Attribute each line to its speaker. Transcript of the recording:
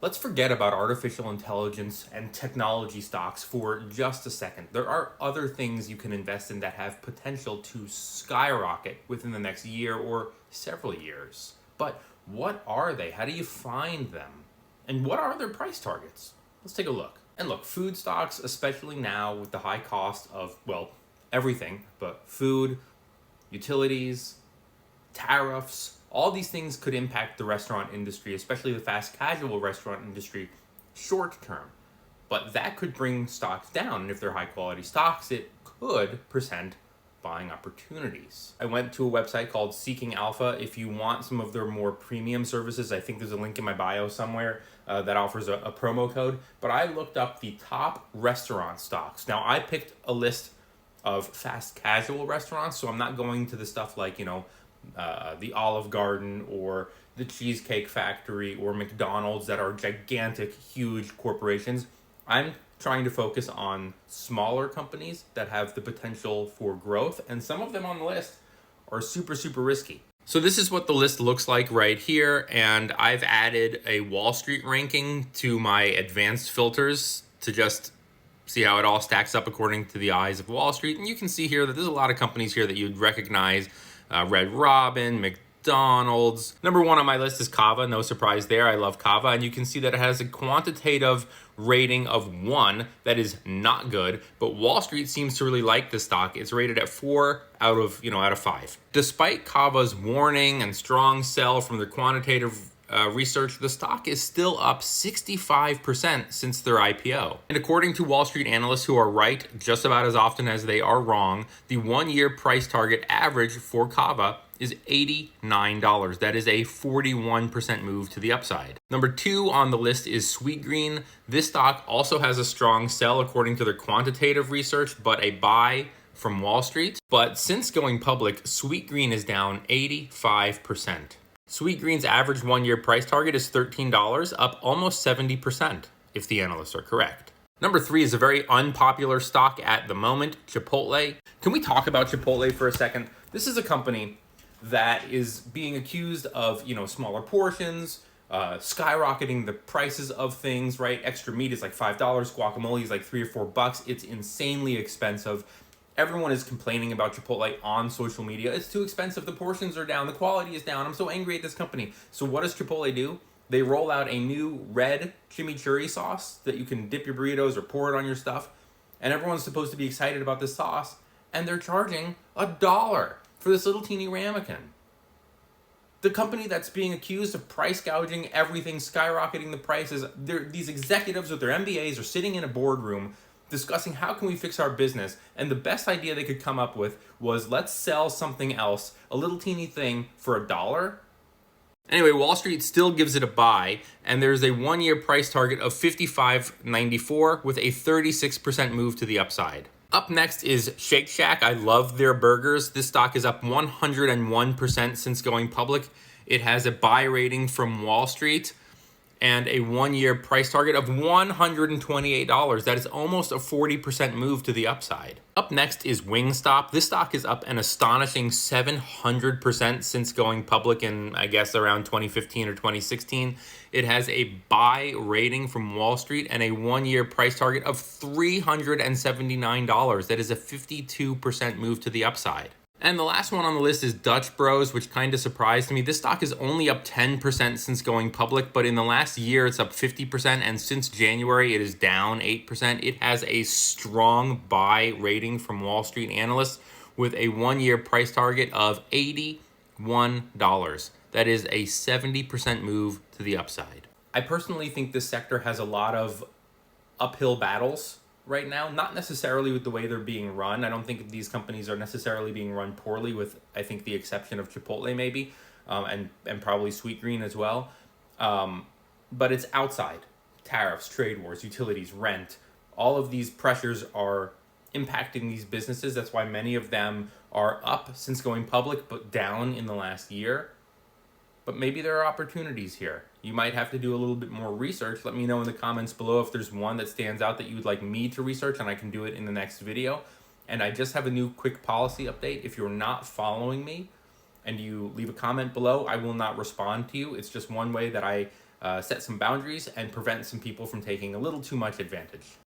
Speaker 1: Let's forget about artificial intelligence and technology stocks for just a second. There are other things you can invest in that have potential to skyrocket within the next year or several years. But what are they? How do you find them? And what are their price targets? Let's take a look. And look, food stocks, especially now with the high cost of, well, everything, but food, utilities, tariffs, all these things could impact the restaurant industry, especially the fast casual restaurant industry, short term. But that could bring stocks down. And if they're high quality stocks, it could present buying opportunities. I went to a website called Seeking Alpha. If you want some of their more premium services, I think there's a link in my bio somewhere that offers a promo code. But I looked up the top restaurant stocks. Now, I picked a list of fast casual restaurants, so I'm not going to the stuff like, the Olive Garden or the Cheesecake Factory or McDonald's that are gigantic, huge corporations. I'm trying to focus on smaller companies that have the potential for growth, and some of them on the list are super, super risky. So this is what the list looks like right here, and I've added a Wall Street ranking to my advanced filters to just see how it all stacks up according to the eyes of Wall Street. And you can see here that there's a lot of companies here that you'd recognize. Red Robin, McDonald's. Number one on my list is Kava. No surprise there. I love Kava. And you can see that it has a quantitative rating of 1 that is not good. But Wall Street seems to really like this stock. It's rated at 4 out of 5. Despite Kava's warning and strong sell from the quantitative research, the stock is still up 65% since their IPO. And according to Wall Street analysts who are right just about as often as they are wrong, the 1-year price target average for Kava is $89. That is a 41% move to the upside. Number 2 on the list is Sweetgreen. This stock also has a strong sell according to their quantitative research, but a buy from Wall Street. But since going public, Sweetgreen is down 85%. Sweetgreen's average 1-year price target is $13, up almost 70%, if the analysts are correct. Number 3 is a very unpopular stock at the moment, Chipotle. Can we talk about Chipotle for a second? This is a company that is being accused of, smaller portions, skyrocketing the prices of things, right? Extra meat is like $5, guacamole is like $3 or $4. It's insanely expensive. Everyone is complaining about Chipotle on social media. It's too expensive. The portions are down. The quality is down. I'm so angry at this company. So what does Chipotle do? They roll out a new red chimichurri sauce that you can dip your burritos or pour it on your stuff. And everyone's supposed to be excited about this sauce. And they're charging $1 for this little teeny ramekin. The company that's being accused of price gouging everything, skyrocketing the prices, these executives with their MBAs are sitting in a boardroom discussing how can we fix our business, and the best idea they could come up with was let's sell something else, a little teeny thing, for $1. Anyway, Wall Street still gives it a buy, and there's a 1-year price target of $55.94 with a 36% move to the upside. Up next is Shake Shack. I love their burgers. This stock is up 101% since going public. It has a buy rating from Wall Street and a 1-year price target of $128. That is almost a 40% move to the upside. Up next is Wingstop. This stock is up an astonishing 700% since going public in, I guess, around 2015 or 2016. It has a buy rating from Wall Street and a 1-year price target of $379. That is a 52% move to the upside. And the last one on the list is Dutch Bros, which kind of surprised me. This stock is only up 10% since going public, but in the last year it's up 50%, and since January it is down 8%. It has a strong buy rating from Wall Street analysts with a 1-year price target of $81. That is a 70% move to the upside. I personally think this sector has a lot of uphill battles right now, not necessarily with the way they're being run. I don't think these companies are necessarily being run poorly, with I think the exception of Chipotle maybe, and probably Sweetgreen as well. But it's outside. Tariffs, trade wars, utilities, rent, all of these pressures are impacting these businesses. That's why many of them are up since going public, but down in the last year. But maybe there are opportunities here. You might have to do a little bit more research. Let me know in the comments below if there's one that stands out that you would like me to research, and I can do it in the next video. And I just have a new quick policy update. If you're not following me and you leave a comment below, I will not respond to you. It's just one way that I set some boundaries and prevent some people from taking a little too much advantage.